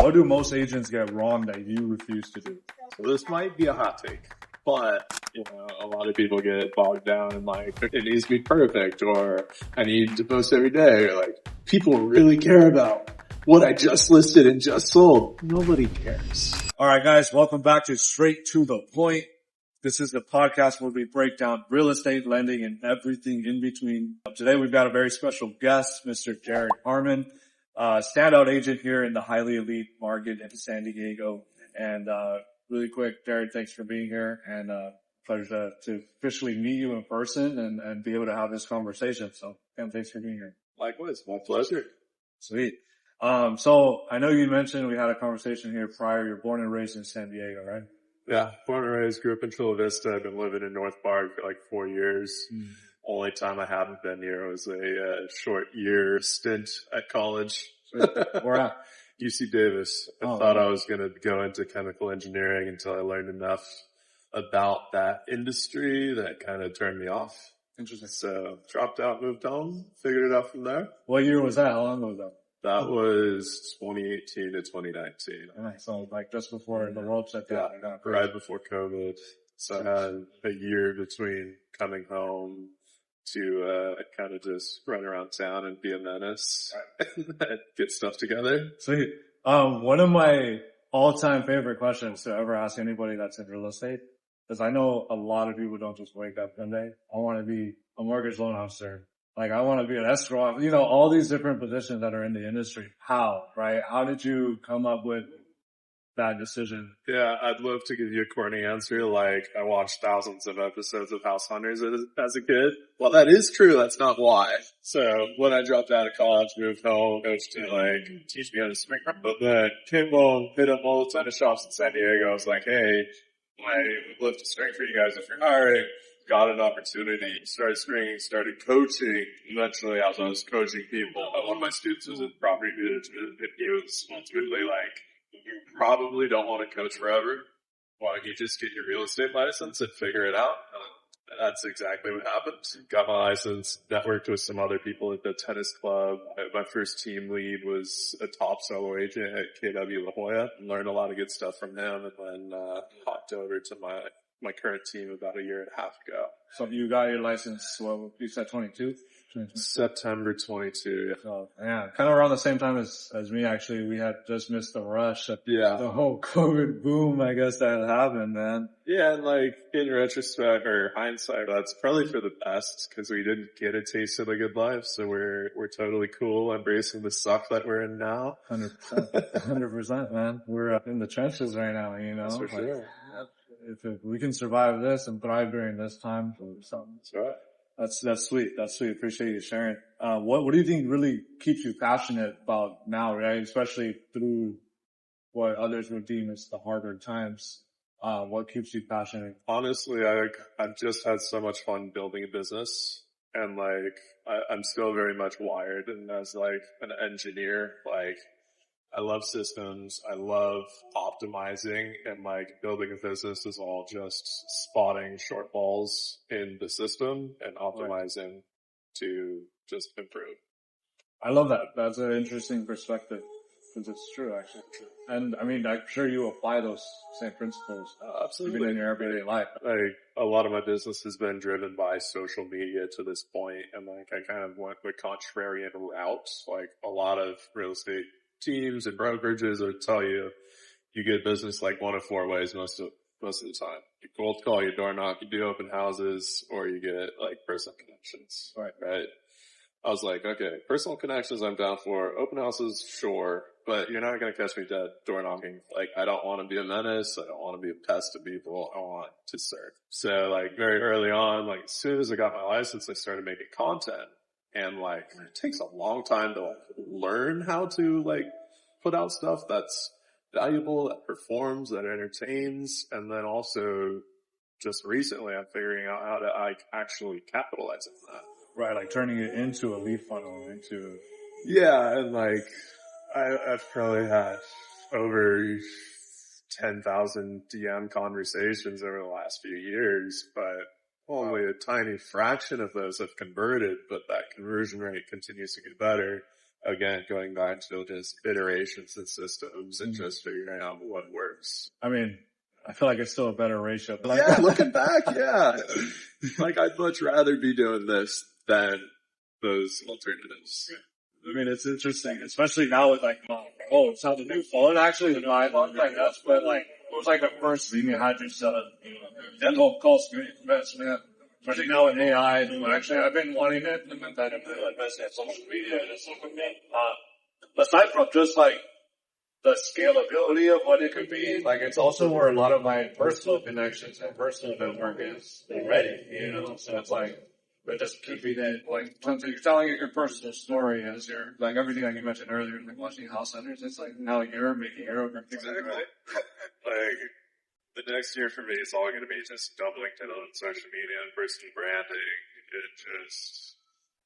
What do most agents get wrong that you refuse to do? So this might be a hot take, but a lot of people get bogged down in like, it needs to be perfect, or I need to post every day, or like, people really care about what I just listed and just sold. Nobody cares. All right, guys, welcome back to Straight to the Point. This is the podcast where we break down real estate, lending, and everything in between. Today, we've got a very special guest, Mr. Jared Harmon, standout agent here in the highly elite market in San Diego. And really quick, Jared, thanks for being here, and pleasure to officially meet you in person and be able to have this conversation. So, thanks for being here. Likewise, my pleasure. Sweet. So I know you mentioned we had a conversation here prior. You're born and raised in San Diego, right? Yeah, born and raised, grew up in Chula Vista. I've been living in North Park for like 4 years. Only time I haven't been here was a short year stint at college. Where at? UC Davis. I thought I was going to go into chemical engineering until I learned enough about that industry that kind of turned me off. Interesting. So dropped out, moved home, figured it out from there. What year was that? How long ago was that? That was 2018 to 2019. So like just before the world shut down. Yeah, right before COVID. So I had a year between coming home to kind of just run around town and be a menace and get stuff together. Sweet. One of my all-time favorite questions to ever ask anybody that's in real estate is I know a lot of people don't just wake up one day. I want to be a mortgage loan officer. Like, I want to be an escrow, all these different positions that are in the industry. How, right? How did you come up with that decision? Yeah, I'd love to give you a corny answer. Like, I watched thousands of episodes of House Hunters as a kid. Well, that is true. That's not why. So, when I dropped out of college, moved home, coach to teach me how to swing. But then came home, hit up all the tennis shops in San Diego. I was like, hey, I would love to swing for you guys if you're hiring. Got an opportunity, started swinging, started coaching. Eventually, as I was coaching people, one of my students was in property management, and he was ultimately like, you probably don't want to coach forever. Why don't you just get your real estate license and figure it out? And that's exactly what happened. Got my license, networked with some other people at the tennis club. My first team lead was a top solo agent at KW La Jolla. Learned a lot of good stuff from him, and then hopped over to my current team about a year and a half ago. So you got your license, you said 22? September 22. Yeah. So, yeah, kind of around the same time as me, actually. We had just missed the rush of the whole COVID boom, I guess, that had happened, man. Yeah, and in retrospect or hindsight, that's probably for the best because we didn't get a taste of the good life. So we're totally cool embracing the suck that we're in now. 100%. 100%, man. We're in the trenches right now, That's for sure. If we can survive this and thrive during this time, something. That's right. That's sweet. That's sweet. Appreciate you sharing. What do you think really keeps you passionate about now, right? Especially through what others would deem as the harder times. What keeps you passionate? Honestly, I've just had so much fun building a business, and I'm still very much wired, and as an engineer, I love systems. I love optimizing, and building a business is all just spotting shortfalls in the system and optimizing to just improve. I love that. That's an interesting perspective because it's true, actually. And I mean, I'm sure you apply those same principles absolutely even in your everyday life. A lot of my business has been driven by social media to this point, and I kind of went the contrarian route. A lot of real estate teams and brokerages will tell you get business one of four ways most of the time. You cold call, you door knock, you do open houses, or you get personal connections. Right. I was like, okay, personal connections I'm down for. Open houses, sure, but you're not going to catch me dead door knocking. I don't want to be a menace. I don't want to be a pest to people. I want to serve. So very early on, as soon as I got my license, I started making content. And it takes a long time to learn how to put out stuff that's valuable, that performs, that entertains. And then also just recently I'm figuring out how to actually capitalize on that. Right, turning it into a lead funnel, Yeah, and I've probably had over 10,000 DM conversations over the last few years, but only a tiny fraction of those have converted, but that conversion rate continues to get better again, going back to just iterations and systems and just figuring out what works. I mean, I feel like it's still a better ratio. But Yeah, looking back, yeah. Like, I'd much rather be doing this than those alternatives. I mean, it's interesting, especially now with like, it's not the new phone actually, the iPhone, like that's, but like, it was like the first thing you had to set up, that whole call screen investment, especially now with AI, actually I've been wanting to implement that into like social media and stuff like that. Aside from just like the scalability of what it could be, like it's also where a lot of my personal connections and personal network is already, so it's like, but just keeping it, like, something you're telling your personal story as you're, like, everything like you mentioned earlier, like watching House Hunters, it's like now you're making your own. Exactly. Like, the next year for me is all going to be just doubling down on social media and personal branding and just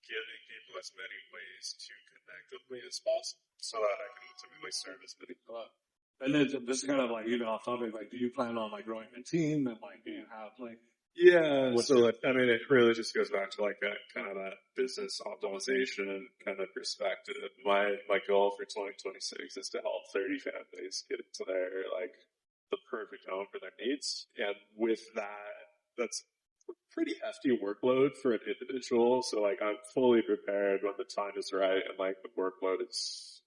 giving people as many ways to connect with me as possible so that I can ultimately serve as many people. And then this is kind of like even off topic, like, do you plan on like growing a team and like, do you have like, yeah, so I mean, it really just goes back to like that kind of that business optimization kind of perspective. My goal for 2026 is to help 30 families get into their like the perfect home for their needs, and with that, that's a pretty hefty workload for an individual. So like, I'm fully prepared when the time is right and like the workload is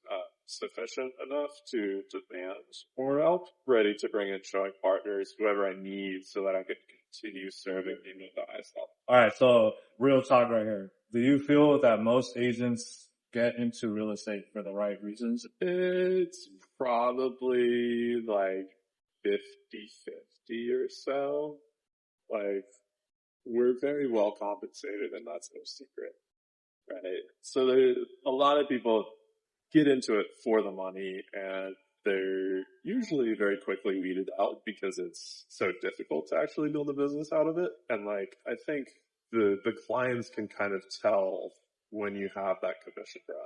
sufficient enough to demand more help, ready to bring in showing partners, whoever I need, so that I can continue serving even at the highest level. all right, so real talk right here. Do you feel that most agents get into real estate for the right reasons? It's probably like 50-50 or so. Like, we're very well compensated, and that's no secret, right? So a lot of people get into it for the money, and they're usually very quickly weeded out because it's so difficult to actually build a business out of it. And like, I think the clients can kind of tell when you have that commission breath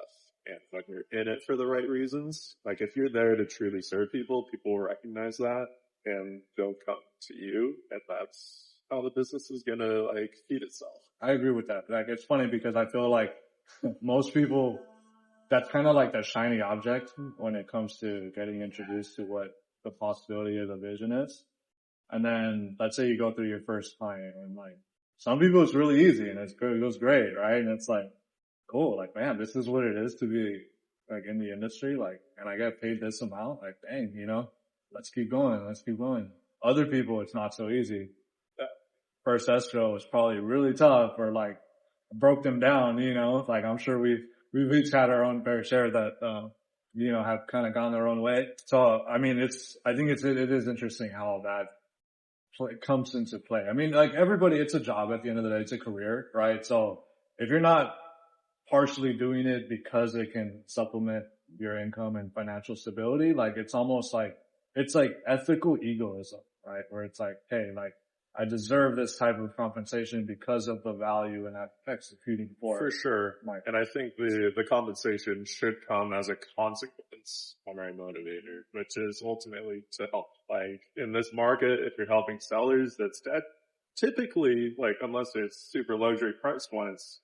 and when you're in it for the right reasons. Like, if you're there to truly serve people, people will recognize that and they'll come to you, and that's how the business is gonna like feed itself. I agree with that. Like, it's funny because I feel like most people, that's kind of like the shiny object when it comes to getting introduced to what the possibility of the vision is. And then let's say you go through your first client and like some people it's really easy and it goes great, right? And it's like, cool, like, man, this is what it is to be like in the industry, like, and I get paid this amount, like, dang, let's keep going. Other people, it's not so easy. First escrow was probably really tough or like broke them down, like I'm sure we've each had our own fair share that, have kind of gone their own way. So, I mean, I think it is interesting how that comes into play. I mean, like everybody, it's a job at the end of the day. It's a career, right? So if you're not partially doing it because it can supplement your income and financial stability, like it's almost like, it's like ethical egoism, right? Where it's like, hey, like, I deserve this type of compensation because of the value and I'm executing for sure. And I think the compensation should come as a consequence primary motivator, which is ultimately to help. Like in this market, if you're helping sellers, that's typically like, unless it's super luxury price points,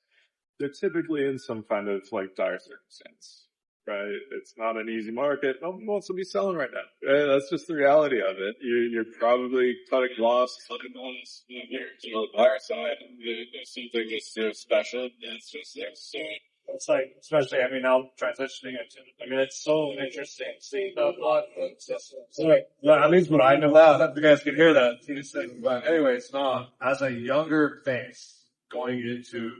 they're typically in some kind of like dire circumstance. Right? It's not an easy market. No one wants to be selling right now. That's just the reality of it. You're probably cutting loss, cutting bonus. You're on the buyer side. There's something that's special. It's just there. So it's like, especially, I mean, now transitioning into, I mean, it's so interesting seeing the lot system. So like, at least what I know now, you guys can hear that. But anyways, as a younger face going into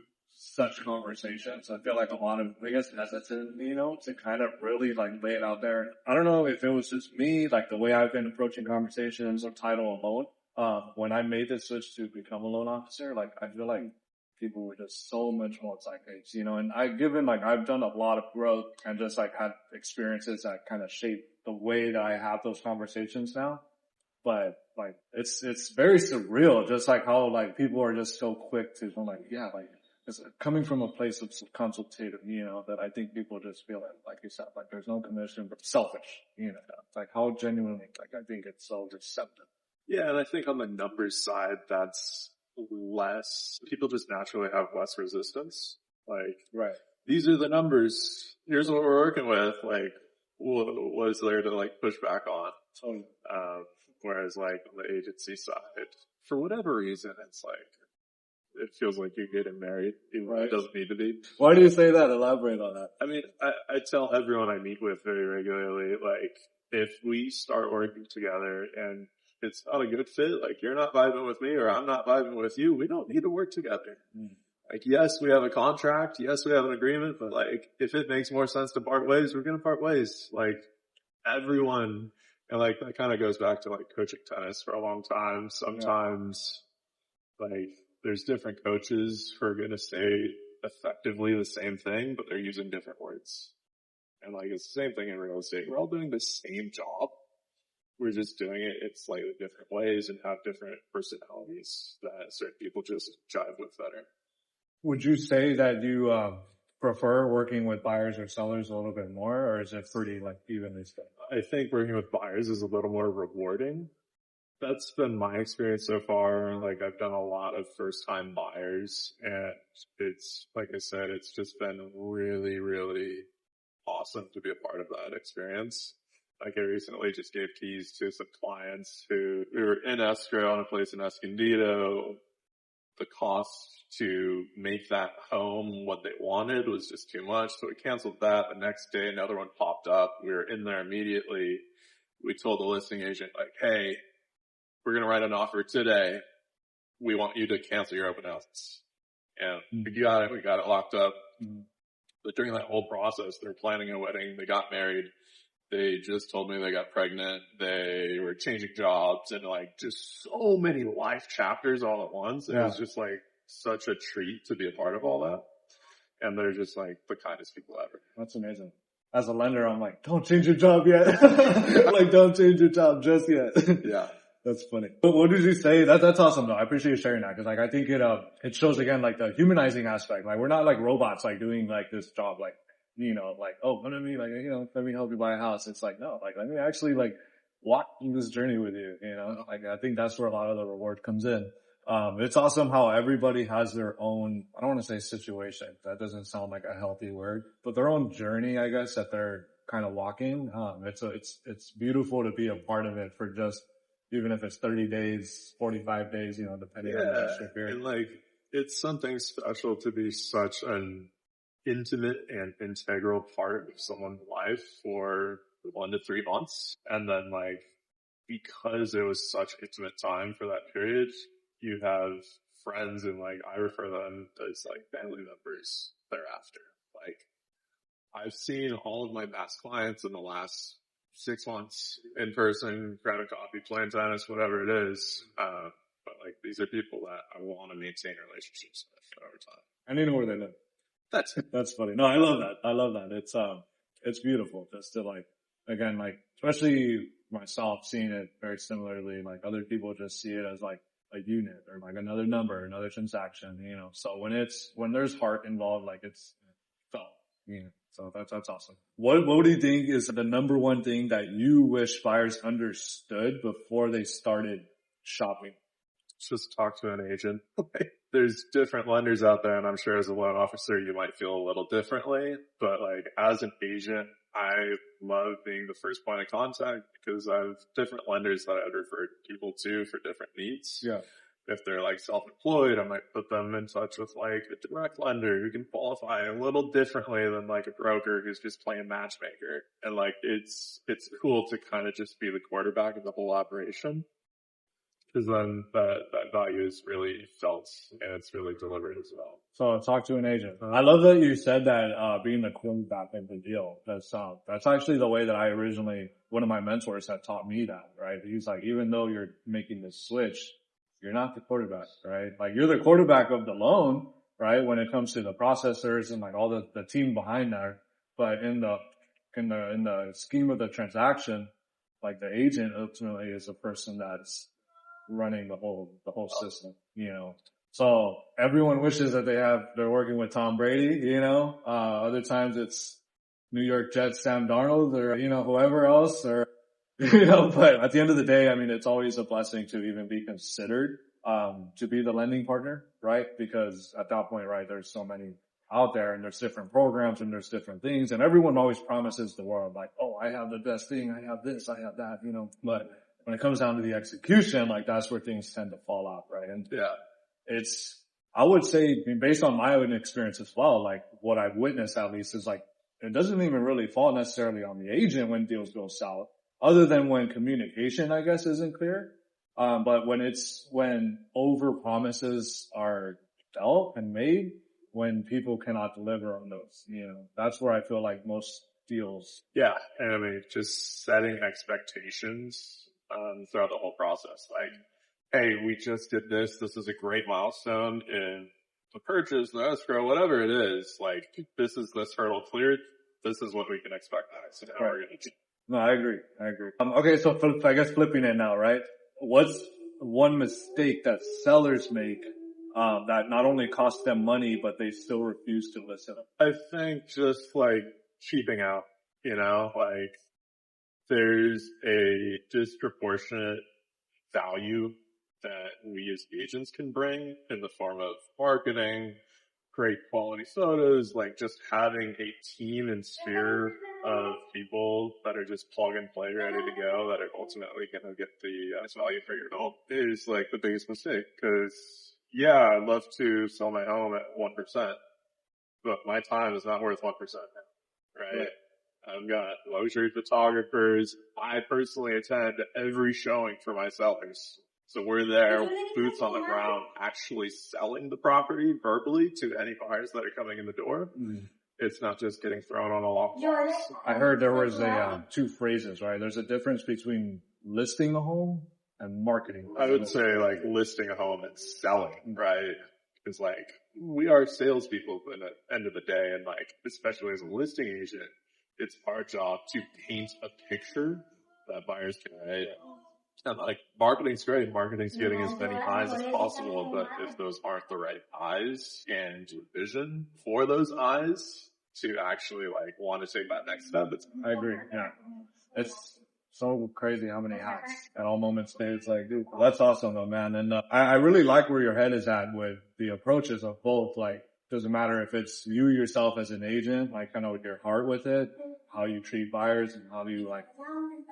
such conversations, I feel like a lot of biggest hesitant, to kind of really like lay it out there. I don't know if it was just me, like the way I've been approaching conversations or title alone. When I made the switch to become a loan officer, like I feel like people were just so much more psychics, and I've done a lot of growth and just like had experiences that kind of shape the way that I have those conversations now. But like, it's very surreal, just like how like people are just so quick to go like, yeah, like, it's coming from a place of consultative, that I think people just feel like you said, like there's no commission, but selfish, like how genuinely, like I think it's so receptive. Yeah, and I think on the numbers side, that's less, people just naturally have less resistance. Like, right. these are the numbers. Here's what we're working with. Like, what is there to like push back on? Whereas like on the agency side, for whatever reason, it's like, it feels like you're getting married, even though it doesn't need to be. Why do you say that? Elaborate on that. I mean, I tell everyone I meet with very regularly, like, if we start working together and it's not a good fit, like you're not vibing with me or I'm not vibing with you, we don't need to work together. Like, yes, we have a contract. Yes, we have an agreement, but like, if it makes more sense to part ways, we're going to part ways. Like, everyone, and like, that kind of goes back to like coaching tennis for a long time. Sometimes, like, there's different coaches who are going to say effectively the same thing, but they're using different words. And like, it's the same thing in real estate. We're all doing the same job. We're just doing it in slightly different ways and have different personalities that certain people just jive with better. Would you say that you prefer working with buyers or sellers a little bit more, or is it pretty like evenly split? I think working with buyers is a little more rewarding. That's been my experience so far. Like, I've done a lot of first time buyers, and it's, like I said, it's just been really, really awesome to be a part of that experience. Like, I recently just gave keys to some clients who were in escrow on a place in Escondido. The cost to make that home what they wanted was just too much, so we canceled that. The next day, another one popped up. We were in there immediately. We told the listing agent, like, hey, we're going to write an offer today. We want you to cancel your open houses. And we got it locked up. But during that whole process, they're planning a wedding. They got married. They just told me they got pregnant. They were changing jobs and like just so many life chapters all at once. It was just like such a treat to be a part of all that. And they're just like the kindest people ever. That's amazing. As a lender, I'm like, don't change your job yet. Like, don't change your job just yet. Yeah. That's funny. But what did you say? That's awesome though. I appreciate you sharing that because like I think it shows again like the humanizing aspect. Like we're not like robots like doing like this job like, you know, like, oh, let me like, you know, let me help you buy a house. It's like, no, like let me actually like walk this journey with you, you know? Like I think that's where a lot of the reward comes in. It's awesome how everybody has their own, I don't want to say situation. That doesn't sound like a healthy word, but their own journey, I guess, that they're kind of walking. It's beautiful to be a part of it for just, even if it's 30 days, 45 days, you know, depending on the ship period. And like, it's something special to be such an intimate and integral part of someone's life for 1 to 3 months. And then like, because it was such intimate time for that period, you have friends and like, I refer them as like family members thereafter. Like, I've seen all of my past clients in the last 6 months in person, grab a coffee, playing tennis, whatever it is. But like, these are people that I want to maintain relationships with over time. And you know where they live. That's funny. No, I love that. I love that. It's beautiful just to like, again, like, especially myself seeing it very similarly, like other people just see it as like a unit or like another number, another transaction, you know. So when there's heart involved, like it's felt, you know. So that's awesome. What do you think is the number one thing that you wish buyers understood before they started shopping? Just talk to an agent. There's different lenders out there, and I'm sure as a loan officer you might feel a little differently, but like as an agent, I love being the first point of contact because I have different lenders that I'd refer people to for different needs. Yeah. If they're like self-employed, I might put them in touch with like a direct lender who can qualify a little differently than like a broker who's just playing matchmaker. And like, it's cool to kind of just be the quarterback of the whole operation. Because then that value is really felt and it's really delivered as well. So talk to an agent. I love that you said that, being the quarterback of the deal. That's actually the way that I originally, one of my mentors had taught me that, right? He's like, even though you're making this switch, you're not the quarterback, right? Like you're the quarterback of the loan, right? When it comes to the processors and like all the team behind there. But in the scheme of the transaction, like the agent ultimately is the person that's running the whole system, you know. So everyone wishes that they're working with Tom Brady, you know. Other times it's New York Jets Sam Darnold or, you know, whoever else or, you know, but at the end of the day, I mean, it's always a blessing to even be considered, to be the lending partner, right? Because at that point, right, there's so many out there, and there's different programs and there's different things, and everyone always promises the world, like, oh, I have the best thing, I have this, I have that, you know, but when it comes down to the execution, like that's where things tend to fall out, right? And I would say, based on my own experience as well, like what I've witnessed at least is like, it doesn't even really fall necessarily on the agent when deals go south, other than when communication, I guess, isn't clear. But when over promises are dealt and made, when people cannot deliver on those, you know, that's where I feel like most deals. Yeah. And I mean, just setting expectations, throughout the whole process. Like, hey, we just did this. This is a great milestone in the purchase, the escrow, whatever it is. Like, this is this hurdle cleared. This is what we can expect next. And how we're going to do. No, I agree. Okay. So I guess flipping it now, right? What's one mistake that sellers make, that not only costs them money, but they still refuse to listen? I think just like cheaping out, you know, like there's a disproportionate value that we as agents can bring in the form of marketing, great quality photos, like just having a team and sphere of people that are just plug and play ready to go that are ultimately going to get the value for your home is like the biggest mistake. Cause yeah, I'd love to sell my home at 1%, but my time is not worth 1% now, right? I've got luxury photographers. I personally attend every showing for my sellers. So we're there, boots on the ground, actually selling the property verbally to any buyers that are coming in the door. It's not just getting thrown on a long box. I heard there was two phrases, right? There's a difference between listing a home and marketing. I would say like listing a home and selling, right? Because like we are salespeople at the end of the day, and like especially as a listing agent, it's our job to paint a picture that buyers can read. And like marketing's great. Marketing's getting as many eyes as possible, but if those aren't the right eyes and vision for those eyes to actually like want to take that next step, I agree. Yeah. It's so crazy how many hats at all moments. It's like, dude, that's awesome though, man. And I really like where your head is at with the approaches of both. Like, doesn't matter if it's you yourself as an agent, like kind of with your heart with it, how you treat buyers, and how you like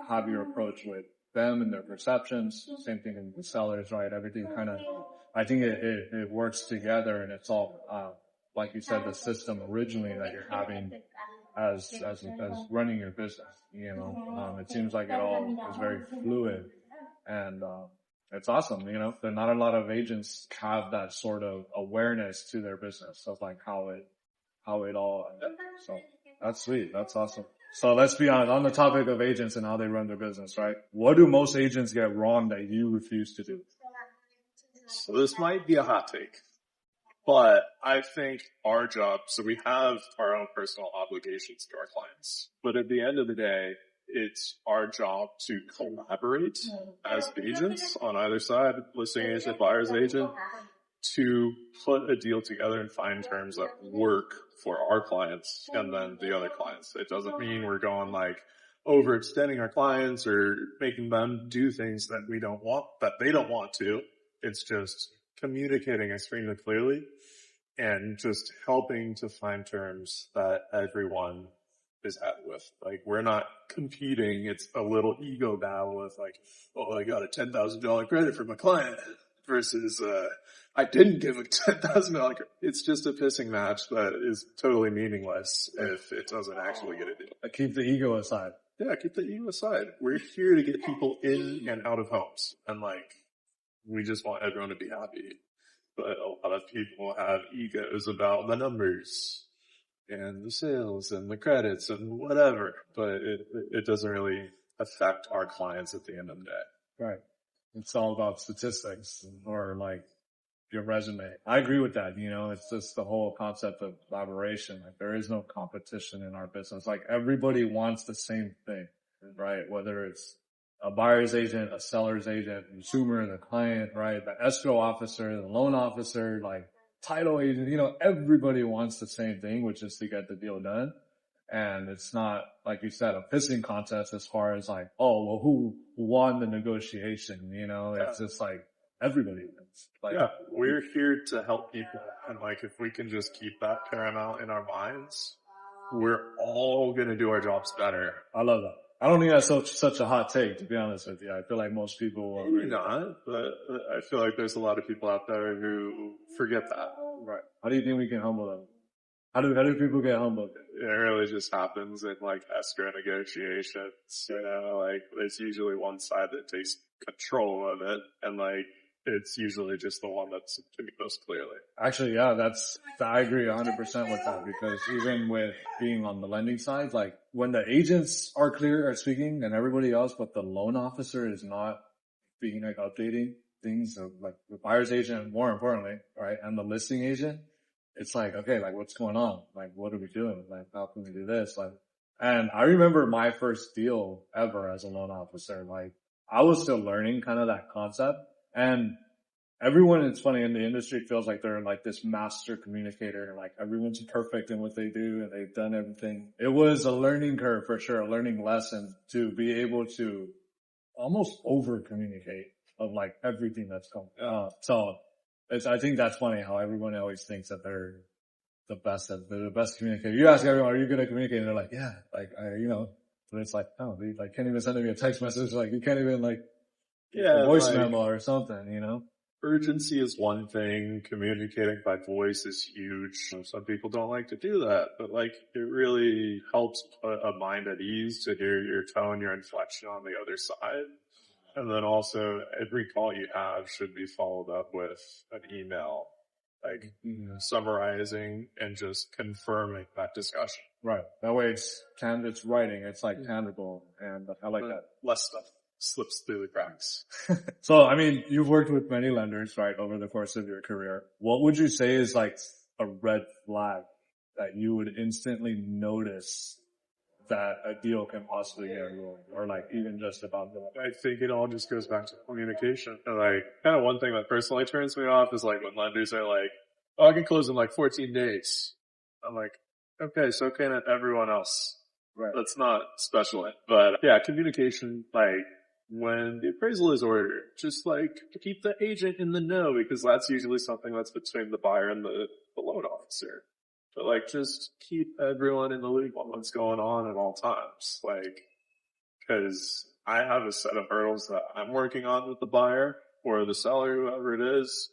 have your approach with them and their perceptions. Same thing in the sellers, right? Everything kind of, I think it works together, and it's all, like you said, the system originally that you're having as running your business, you know. It seems like it all is very fluid, and it's awesome, you know. There not a lot of agents have that sort of awareness to their business of like how it all, so that's sweet. That's awesome. So let's be honest, on the topic of agents and how they run their business, right? What do most agents get wrong that you refuse to do? So this might be a hot take, but I think our job, so we have our own personal obligations to our clients, but at the end of the day, it's our job to collaborate as agents on either side, listing agent, buyer's agent, to put a deal together and find terms that work for our clients and then the other clients. It doesn't mean we're going like overextending our clients or making them do things that we don't want, that they don't want to. It's just communicating extremely clearly and just helping to find terms that everyone is happy with. Like, we're not competing. It's a little ego battle with like, oh, I got a $10,000 credit for my client versus, I didn't give a $10,000 credit. It's just a pissing match that is totally meaningless if it doesn't actually get a deal. Keep the ego aside. Yeah, keep the ego aside. We're here to get people in and out of homes. And like, we just want everyone to be happy. But a lot of people have egos about the numbers and the sales and the credits and whatever. But it doesn't really affect our clients at the end of the day. Right. It's all about statistics or like your resume. I agree with that. You know, it's just the whole concept of collaboration. Like, there is no competition in our business. Like, everybody wants the same thing, right? Whether it's a buyer's agent, a seller's agent, consumer, the client, right? The escrow officer, the loan officer, like title agent, you know, everybody wants the same thing, which is to get the deal done. And it's not, like you said, a pissing contest as far as like, oh, well, who won the negotiation? You know, it's just like, everybody wins. Like, yeah, we're here to help people. And like, if we can just keep that paramount in our minds, we're all going to do our jobs better. I love that. I don't think that's such a hot take, to be honest with you. I feel like most people will Maybe agree. not, but I feel like there's a lot of people out there who forget that. Right. How do you think we can humble them? How do people get humbled? It really just happens in like escrow negotiations, you know, like there's usually one side that takes control of it, and like it's usually just the one that's doing most clearly. Actually, yeah, I agree 100% with that, because even with being on the lending side, like when the agents are clear are speaking and everybody else, but the loan officer is not being like updating things, of like the buyer's agent, more importantly, right? And the listing agent, it's like, okay, like what's going on? Like, what are we doing? Like, how can we do this? Like, and I remember my first deal ever as a loan officer, like I was still learning kind of that concept, and everyone, it's funny, in the industry feels like they're like this master communicator, and like everyone's perfect in what they do and they've done everything. It was a learning curve for sure, a learning lesson to be able to almost over communicate of like everything that's coming. So I think that's funny how everyone always thinks that they're the best communicator. You ask everyone, are you good at communicating? They're like, yeah, like but it's like, no, they like can't even send me a text message. Like you can't even like a voice memo or something, you know? Urgency is one thing. Communicating by voice is huge. Some people don't like to do that, but like it really helps put a mind at ease to hear your tone, your inflection on the other side. And then also every call you have should be followed up with an email, like summarizing and just confirming that discussion. Right. That way it's writing. It's like tangible, and I like that. Less stuff slips through the cracks. So, I mean, you've worked with many lenders, right, over the course of your career. What would you say is like a red flag that you would instantly notice that a deal can possibly get ruined, or like even just about the? I think it all just goes back to communication. And like, kind of one thing that personally turns me off is like when lenders are like, oh, I can close in like 14 days. I'm like, okay, so can everyone else. Right. That's not special. But yeah, communication, like when the appraisal is ordered, just like keep the agent in the know, because that's usually something that's between the buyer and the loan officer. But like just keep everyone in the loop on what's going on at all times. Like, cause I have a set of hurdles that I'm working on with the buyer or the seller, whoever it is.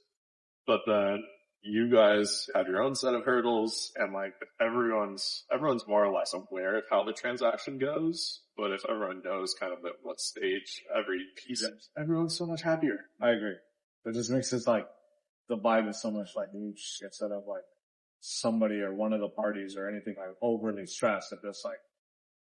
But then you guys have your own set of hurdles, and like everyone's more or less aware of how the transaction goes. But if everyone knows kind of at what stage every piece is, everyone's so much happier. I agree. It just makes it like the vibe is so much like huge instead of like somebody or one of the parties or anything like overly stressed and just like,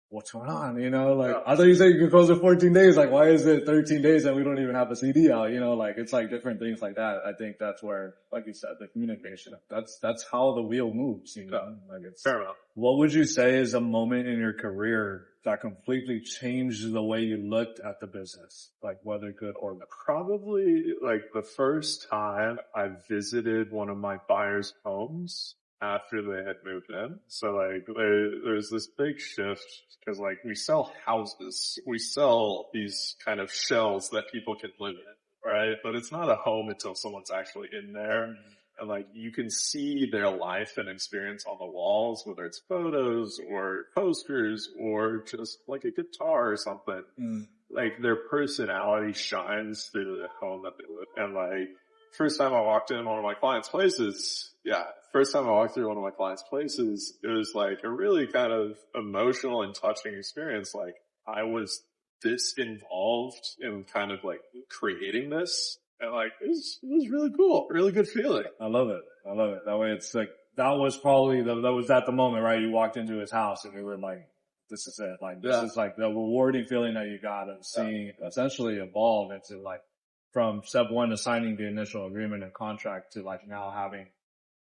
what's going on? You know, like, I thought you said you could close in 14 days. Like, why is it 13 days and we don't even have a CD out? You know, like, it's like different things like that. I think that's where, like you said, the communication, that's how the wheel moves, you know, like it's paramount. What would you say is a moment in your career that completely changed the way you looked at the business? Like, whether good or bad? Probably like the first time I visited one of my buyers' homes after they had moved in. So like there's this big shift, because like we sell houses. We sell these kind of shells that people can live in, right? But it's not a home until someone's actually in there. And like you can see their life and experience on the walls, whether it's photos or posters or just like a guitar or something. Like their personality shines through the home that they live. And like first time I walked in one of my clients' places, it was like a really kind of emotional and touching experience. Like I was this involved in kind of like creating this, and like it was really cool, really good feeling. I love it. That way it's like, that was probably that was at the moment, right? You walked into his house and you were like, this is it. Like, this is like the rewarding feeling that you got of seeing essentially evolve into like, from step one to signing the initial agreement and contract to like now having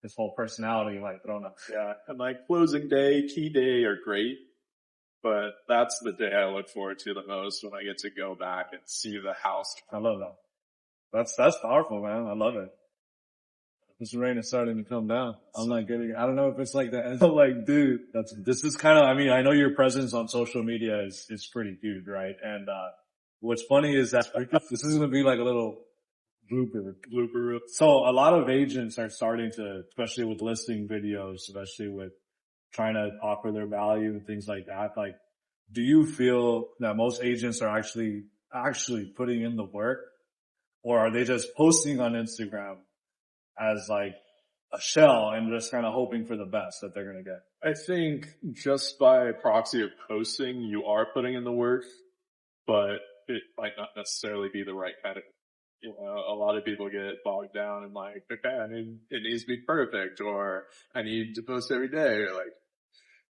his whole personality like thrown up. Yeah. And like closing day, key day are great, but that's the day I look forward to the most, when I get to go back and see the house. I love that. That's powerful, man. I love it. This rain is starting to come down. I'm not getting, I don't know if it's like that. I'm like, dude, this is kind of, I mean, I know your presence on social media is pretty huge, right? And, what's funny is that this is going to be like a little Blooper. So a lot of agents are starting to, especially with listing videos, especially with trying to offer their value and things like that. Like, do you feel that most agents are actually putting in the work, or are they just posting on Instagram as like a shell and just kind of hoping for the best that they're going to get? I think just by proxy of posting, you are putting in the work, but it might not necessarily be the right kind of, a lot of people get bogged down in like, okay, it needs to be perfect, or I need to post every day, or like,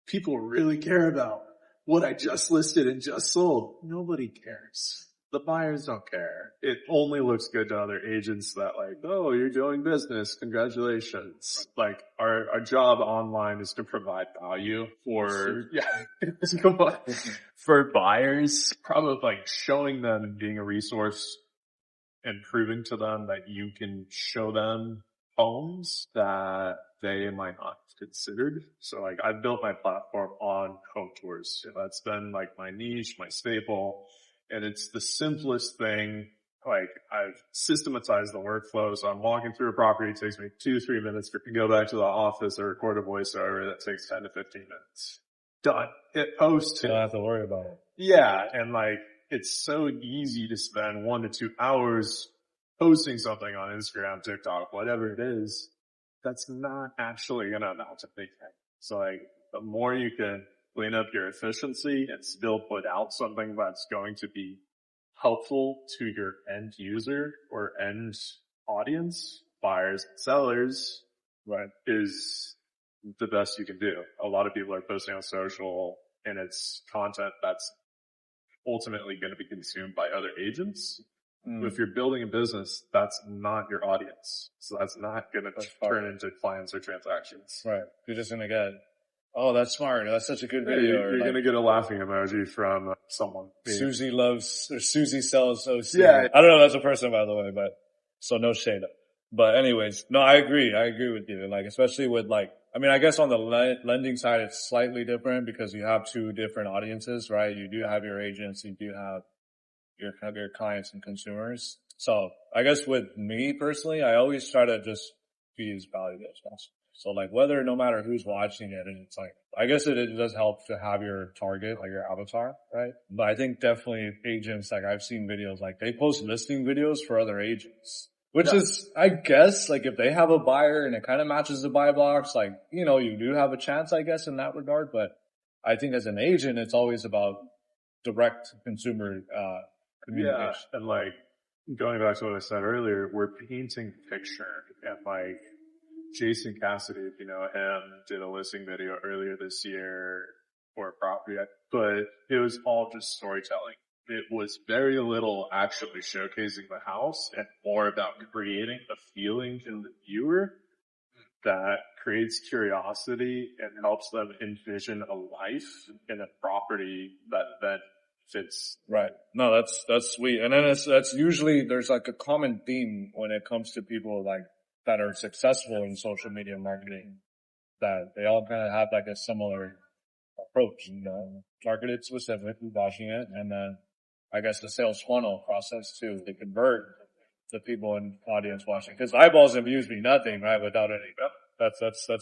people really care about what I just listed and just sold. Nobody cares. The buyers don't care. It only looks good to other agents that like, oh, you're doing business. Congratulations. Like our job online is to provide value for, for buyers, probably like showing them and being a resource and proving to them that you can show them homes that they might not have considered. So like I've built my platform on home tours. That's been like my niche, my staple. And it's the simplest thing. Like I've systematized the workflow. So I'm walking through a property. It takes me 2-3 minutes to go back to the office or record a voiceover. That takes 10 to 15 minutes. Done. Hit post. You don't have to worry about it. Yeah. And like, it's so easy to spend 1 to 2 hours posting something on Instagram, TikTok, whatever it is. That's not actually going to amount to anything. So like, the more you can clean up your efficiency and still put out something that's going to be helpful to your end user or end audience, buyers and sellers, right, is the best you can do. A lot of people are posting on social and it's content that's ultimately going to be consumed by other agents. If you're building a business, that's not your audience. So that's not going to turn into clients or transactions. Right. You're just going to get, oh, that's smart. That's such a good Yeah, video. you're going to get a laughing emoji from someone. Susie loves, or Susie sells OC. Yeah. I don't know. That's a person, by the way, but so no shade. But anyways, no, I agree. I agree with you. Like, especially with like, I mean, I guess on the lending side, it's slightly different because you have two different audiences, right? You do have your agents, you do have your clients and consumers. So I guess with me personally, I always try to just be as valuable as possible. So like whether, no matter who's watching it, and it's like, I guess it does help to have your target, like your avatar, right? But I think definitely agents, like I've seen videos, like they post listing videos for other agents, which is, I guess, like if they have a buyer and it kind of matches the buy box, like, you know, you do have a chance, I guess, in that regard. But I think as an agent, it's always about direct consumer, communication. Yeah, and like going back to what I said earlier, we're painting a picture, and like Jason Cassidy, if you know him, did a listing video earlier this year for a property, but it was all just storytelling. It was very little actually showcasing the house and more about creating a feeling in the viewer that creates curiosity and helps them envision a life in a property that then fits. Right. No, that's sweet. And then that's usually, there's like a common theme when it comes to people like that are successful in social media marketing, that they all kind of have like a similar approach, you know, targeted specifically, watching it. And then I guess the sales funnel process too, they convert the people in audience watching, because eyeballs and views mean nothing, right? Without any, that's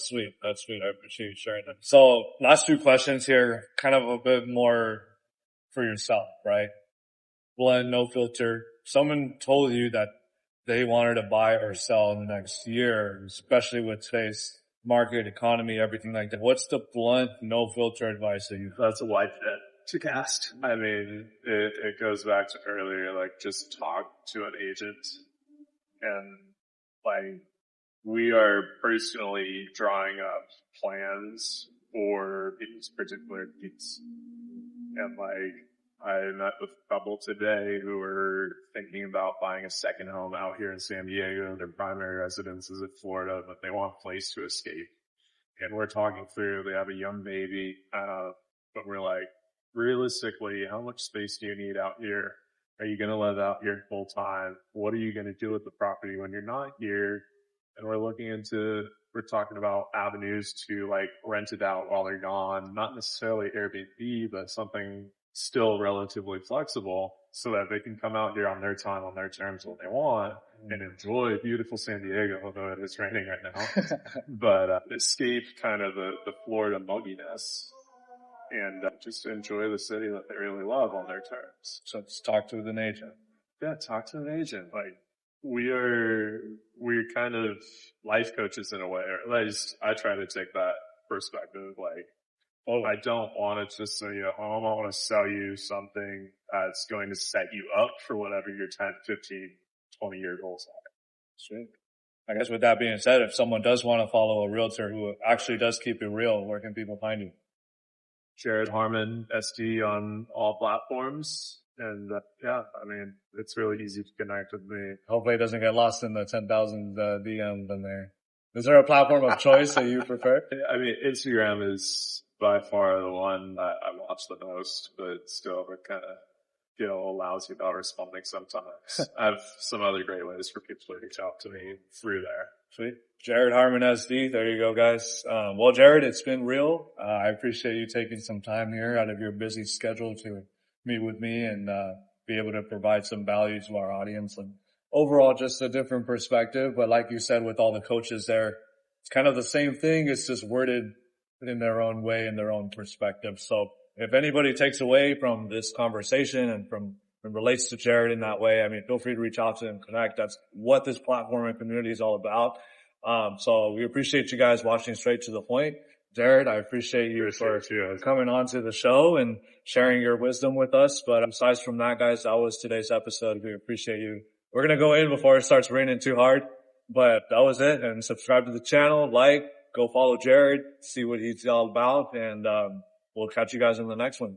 sweet. That's sweet. I appreciate you sharing that. So last two questions here, kind of a bit more for yourself, right? Blend, no filter. Someone told you that they wanted to buy or sell in the next year, especially with today's market, economy, everything like that. What's the blunt, no filter advice that you? That's a wide net to cast. I mean, it goes back to earlier, like just talk to an agent, and like we are personally drawing up plans for these particular needs. And like, I met with a couple today who are thinking about buying a second home out here in San Diego. Their primary residence is in Florida, but they want a place to escape. And we're talking through, they have a young baby, but we're like, realistically, how much space do you need out here? Are you going to live out here full time? What are you going to do with the property when you're not here? And we're talking about avenues to like rent it out while they're gone, not necessarily Airbnb, but something still relatively flexible so that they can come out here on their time, on their terms when they want and enjoy beautiful San Diego, although it is raining right now, but escape kind of the Florida mugginess and just enjoy the city that they really love on their terms. So let's talk to an agent. Yeah, talk to an agent. Like we're kind of life coaches in a way, or at least I try to take that perspective. Like, I don't want to just say, I don't want to sell you something that's going to set you up for whatever your 10, 15, 20-year goals are. Sweet. I guess with that being said, if someone does want to follow a realtor who actually does keep it real, where can people find you? Jared Harmon, SD on all platforms. And it's really easy to connect with me. Hopefully it doesn't get lost in the 10,000 DMs in there. Is there a platform of choice that you prefer? I mean, Instagram is by far the one that I watch the most, but still we're kind of lousy about responding sometimes. I have some other great ways for people to reach out to me through there. Sweet. Jared Harmon SD. There you go, guys. Well, Jared, it's been real. I appreciate you taking some time here out of your busy schedule to meet with me and be able to provide some value to our audience and overall just a different perspective. But like you said, with all the coaches there, it's kind of the same thing. It's just worded in their own way and their own perspective. So if anybody takes away from this conversation and relates to Jared in that way, I mean, feel free to reach out to him, connect. That's what this platform and community is all about. So we appreciate you guys watching Straight to the Point. Jared, I appreciate you for coming on to the show and sharing your wisdom with us. But aside from that, guys, that was today's episode. We appreciate you. We're going to go in before it starts raining too hard, but that was it. And subscribe to the channel, go follow Jared, see what he's all about. And, we'll catch you guys in the next one.